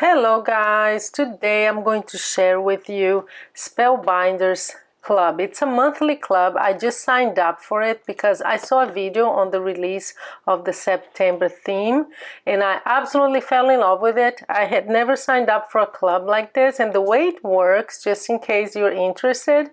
Hello guys, today I'm going to share with you Spellbinders Club. It's a monthly club. I just signed up for it because I saw a video on the release of the September theme and I absolutely fell in love with it. I had never signed up for a club like this, and the way it works, just in case you're interested,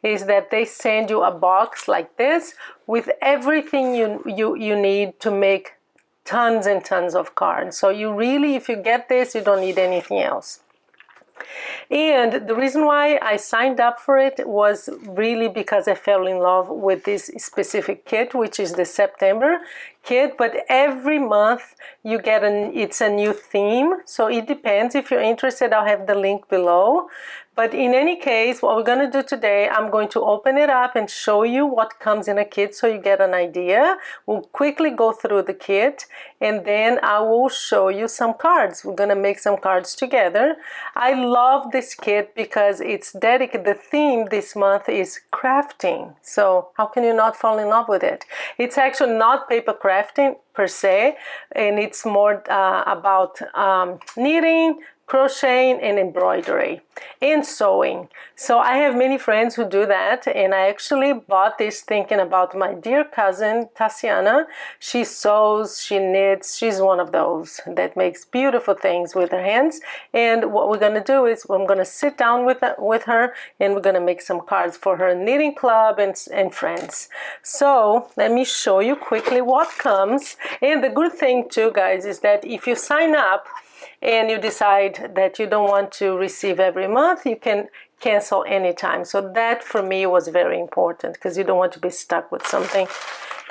is that they send you a box like this with everything you need to make tons and tons of cards. So you really, if you get this, you don't need anything else. And the reason why I signed up for it was really because I fell in love with this specific kit, which is the September kit. But every month you get it's a new theme, so it depends. If you're interested, I'll have the link below. But in any case, what we're going to do today, I'm going to open it up and show you what comes in a kit so you get an idea. We'll quickly go through the kit and then I will show you some cards. We're going to make some cards together. I love this kit because it's dedicated. The theme this month is crafting. So how can you not fall in love with it? It's actually not paper crafting per se, and it's more about knitting, crocheting and embroidery and sewing. So I have many friends who do that, and I actually bought this thinking about my dear cousin Tatiana. She sews, she knits, she's one of those that makes beautiful things with her hands. And what we're going to do is I'm going to sit down with her and we're going to make some cards for her knitting club and friends. So let me show you quickly what comes. And the good thing too, guys, is that if you sign up and you decide that you don't want to receive every month, you can cancel anytime. So that for me was very important because you don't want to be stuck with something.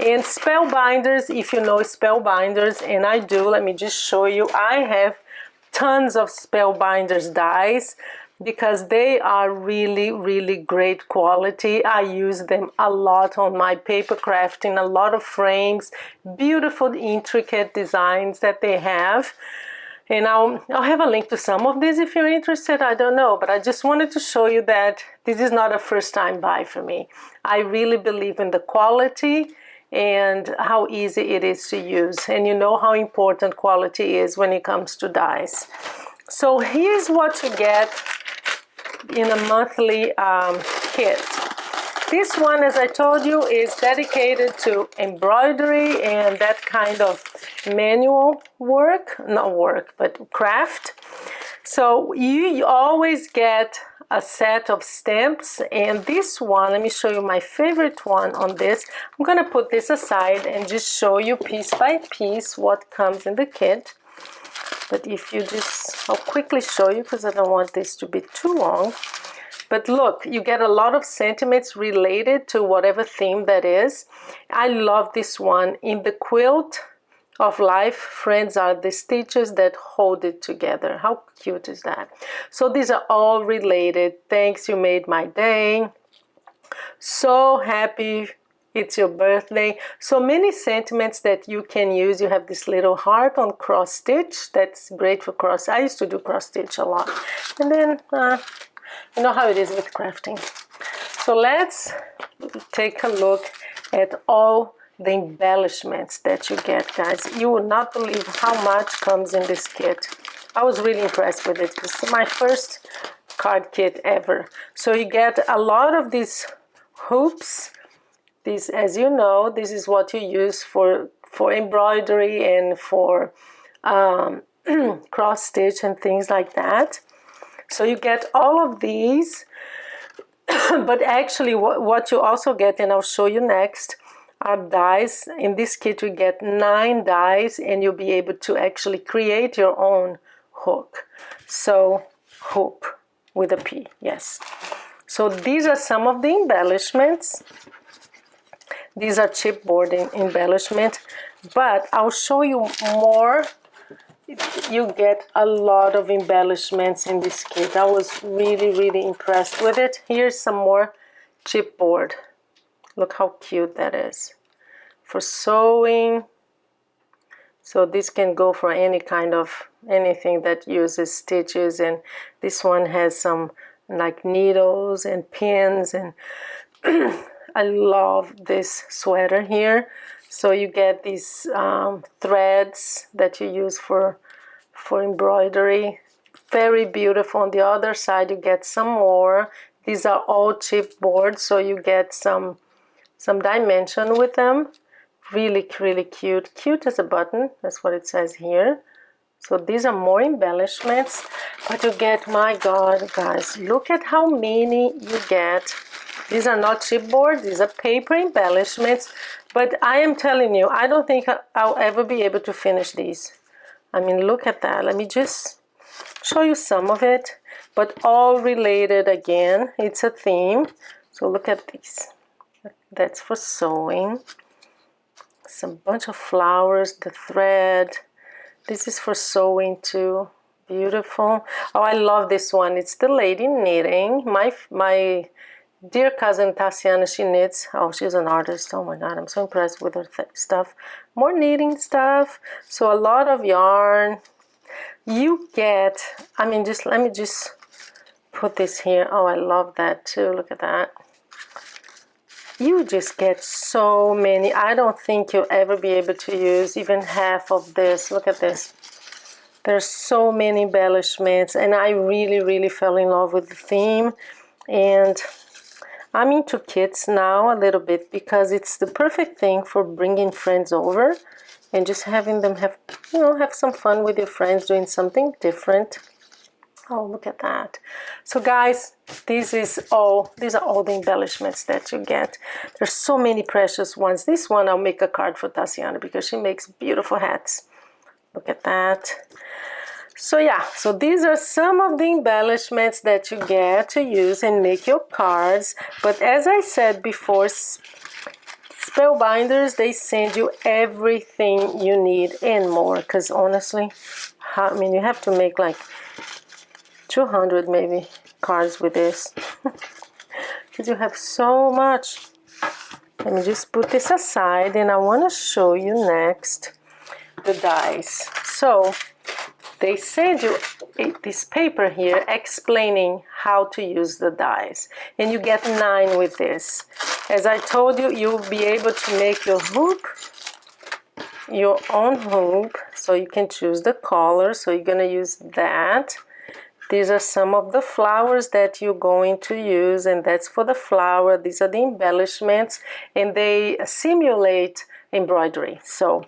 And Spellbinders, if you know Spellbinders, and I do, let me just show you. I have tons of Spellbinders dies because they are really, really great quality. I use them a lot on my paper crafting, a lot of frames, beautiful, intricate designs that they have. And I'll have a link to some of these if you're interested. I don't know, but I just wanted to show you that this is not a first-time buy for me. I really believe in the quality and how easy it is to use. And you know how important quality is when it comes to dies. So here's what you get in a monthly kit. This one, as I told you, is dedicated to embroidery and that kind of manual work, not work, but craft. So you always get a set of stamps, and this one, let me show you my favorite one on this. I'm going to put this aside and just show you piece by piece what comes in the kit. But if you just, I'll quickly show you because I don't want this to be too long. But look, you get a lot of sentiments related to whatever theme that is. I love this one. In the quilt of life, friends are the stitches that hold it together. How cute is that? So these are all related. Thanks, you made my day. So happy it's your birthday. So many sentiments that you can use. You have this little heart on cross stitch. That's great for cross. I used to do cross stitch a lot. And then you know how it is with crafting. So let's take a look at all the embellishments that you get, guys. You will not believe how much comes in this kit. I was really impressed with it. This is my first card kit ever. So you get a lot of these hoops. These, as you know, this is what you use for embroidery and for cross stitch and things like that. So you get all of these, but actually what you also get, and I'll show you next, are dies. In this kit we get 9 dies, and you'll be able to actually create your own hook. So hoop with a P, yes. So these are some of the embellishments. These are chipboard embellishment, but I'll show you more. You get a lot of embellishments in this kit. I was really, really impressed with it. Here's some more chipboard. Look how cute that is. For sewing. So this can go for any kind of, anything that uses stitches. And this one has some like needles and pins. And I love this sweater here. So you get these threads that you use for embroidery. very beautiful. On the other side you get some more. These are all chipboard, so you get some dimension with them. Really, really cute. Cute as a button, that's what it says here. So these are more embellishments, but you get, my God, guys, look at how many you get. These are not chipboard, these are paper embellishments, but I am telling you, I don't think I'll ever be able to finish these. I mean, look at that. Let me just show you some of it, but all related again. It's a theme. So look at these. That's for sewing. Some bunch of flowers, the thread. This is for sewing too. Beautiful. Oh, I love this one. It's the lady knitting. My dear cousin Tatiana, she knits. Oh, she's an artist. Oh my God, I'm so impressed with her stuff. More knitting stuff. So a lot of yarn. You get, I mean, just let me just put this here. Oh, I love that too. Look at that. You just get so many. I don't think you'll ever be able to use even half of this. Look at this. There's so many embellishments, and I really, really fell in love with the theme. And I'm into kits now a little bit because it's the perfect thing for bringing friends over and just having them have, you know, have some fun with your friends doing something different. Oh, look at that. So guys, these are all the embellishments that you get. There's so many precious ones. This one I'll make a card for Tatiana because she makes beautiful hats. Look at that. So yeah, so these are some of the embellishments that you get to use and make your cards. But as I said before, Spellbinders, they send you everything you need and more. Because honestly, I mean, you have to make like 200 maybe cards with this because you have so much. Let me just put this aside, and I want to show you next the dies. So they send you this paper here explaining how to use the dies, and you get 9 with this. As I told you, you'll be able to make your hoop, your own hoop, so you can choose the color. So you're gonna use that. These are some of the flowers that you're going to use, and that's for the flower. These are the embellishments, and they simulate embroidery. So,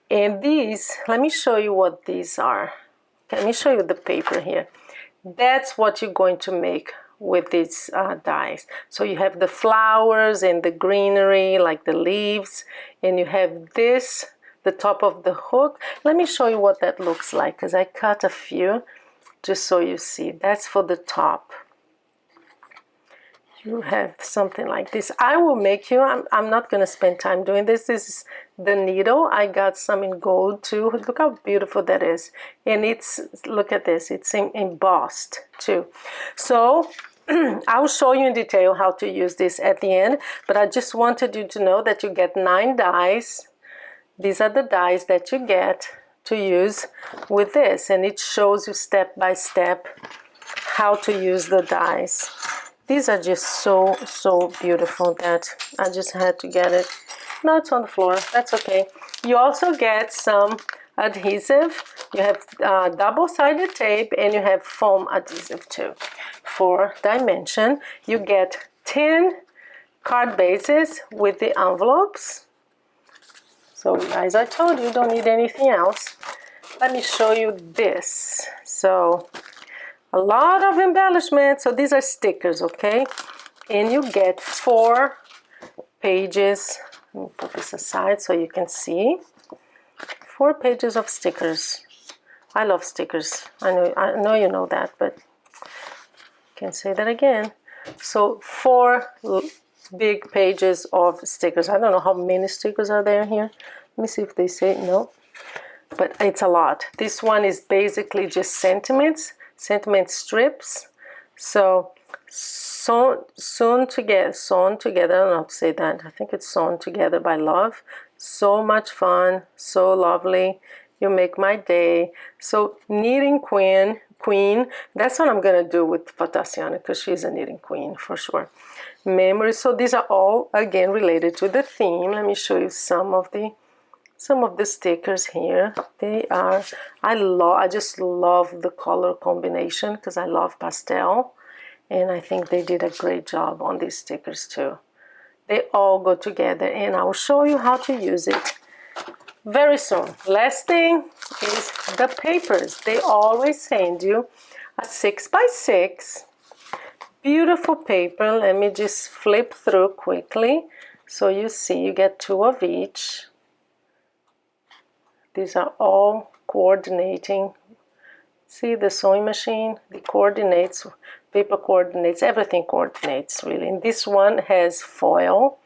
and these, let me show you what these are. Let me show you the paper here. That's what you're going to make with these dies. So you have the flowers and the greenery, like the leaves, and you have this, the top of the hook. Let me show you what that looks like, because I cut a few. Just so you see, that's for the top. You have something like this. I will make you, I'm not going to spend time doing this. This is the needle. I got some in gold too. Look how beautiful that is. And it's, look at this, it's embossed too. So I'll show you in detail how to use this at the end, but I just wanted you to know that you get 9 dies. These are the dies that you get to use with this, and it shows you step by step how to use the dies. These are just so beautiful that I just had to get it. No, it's on the floor. That's okay. You also get some adhesive. You have double-sided tape, and you have foam adhesive too. For dimension, you get 10 card bases with the envelopes. So as I told you, don't need anything else. Let me show you this. So a lot of embellishments. So these are stickers, okay? And you get 4 pages. Let me put this aside so you can see. 4 pages of stickers. I love stickers. I know you know that, but I can say that again. So 4 big pages of stickers. I don't know how many stickers are there here. Let me see if they say no, but it's a lot. This one is basically just sentiment strips. So sewn together, I don't know how to say that. I think it's sewn together by love. So much fun, so lovely. You make my day. So knitting queen, that's what I'm gonna do with Tatiana, because she's a knitting queen for sure. Memories. So these are all again related to the theme. Let me show you some of the some of the stickers here. They are, I just love the color combination because I love pastel, and I think they did a great job on these stickers too. They all go together, and I'll show you how to use it very soon. Last thing is the papers. They always send you a 6x6 beautiful paper. Let me just flip through quickly so you see you get 2 of each. These are all coordinating. See the sewing machine? The coordinates, paper coordinates, everything coordinates really. And this one has foil,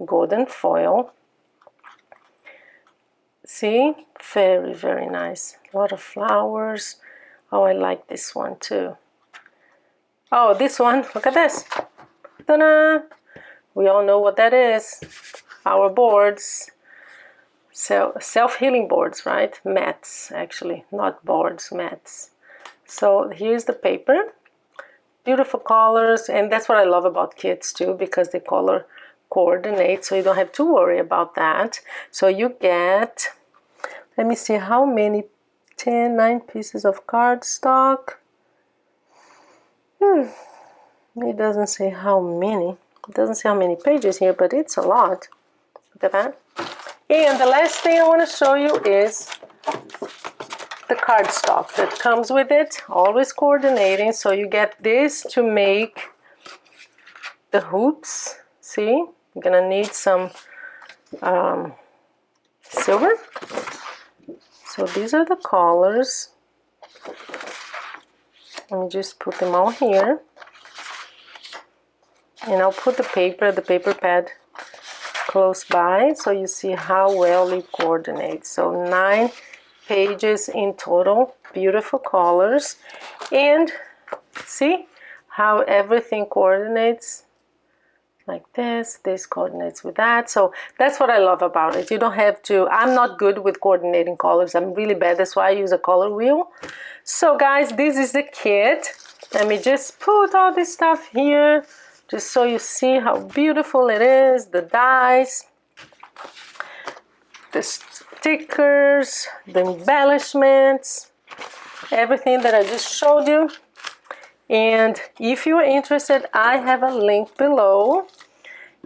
golden foil. See? Very, very nice. A lot of flowers. Oh, I like this one too. Oh, this one, look at this. Ta-da! We all know what that is. Our boards. Self-healing boards, right? Mats, actually, not boards, mats. So here's the paper. Beautiful colors, and that's what I love about kits too, because the color coordinates, so you don't have to worry about that. So you get, let me see how many, 9 pieces of cardstock. It doesn't say how many. It doesn't say how many pages here, but it's a lot. Look at that. And the last thing I want to show you is the cardstock that comes with it, always coordinating. So you get this to make the hoops. See, you're gonna need some silver. So these are the colors. Let me just put them all here. And I'll put the paper pad close by so you see how well it coordinates. So 9 pages in total, beautiful colors. And see how everything coordinates like this. This coordinates with that. So that's what I love about it. You don't have to, I'm not good with coordinating colors. I'm really bad. That's why I use a color wheel. So guys, this is the kit. Let me just put all this stuff here just so you see how beautiful it is. The dies, the stickers, the embellishments, everything that I just showed you. And if you're interested, I have a link below.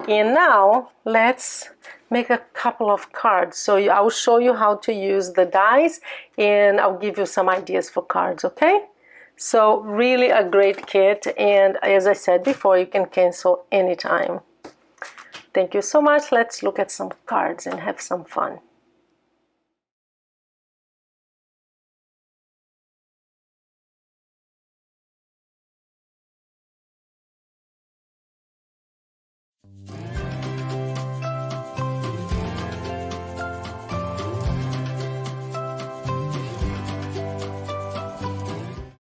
And now let's make a couple of cards. So I will show you how to use the dies, and I'll give you some ideas for cards, okay? So really a great kit, and as I said before, you can cancel anytime. Thank you so much. Let's look at some cards and have some fun.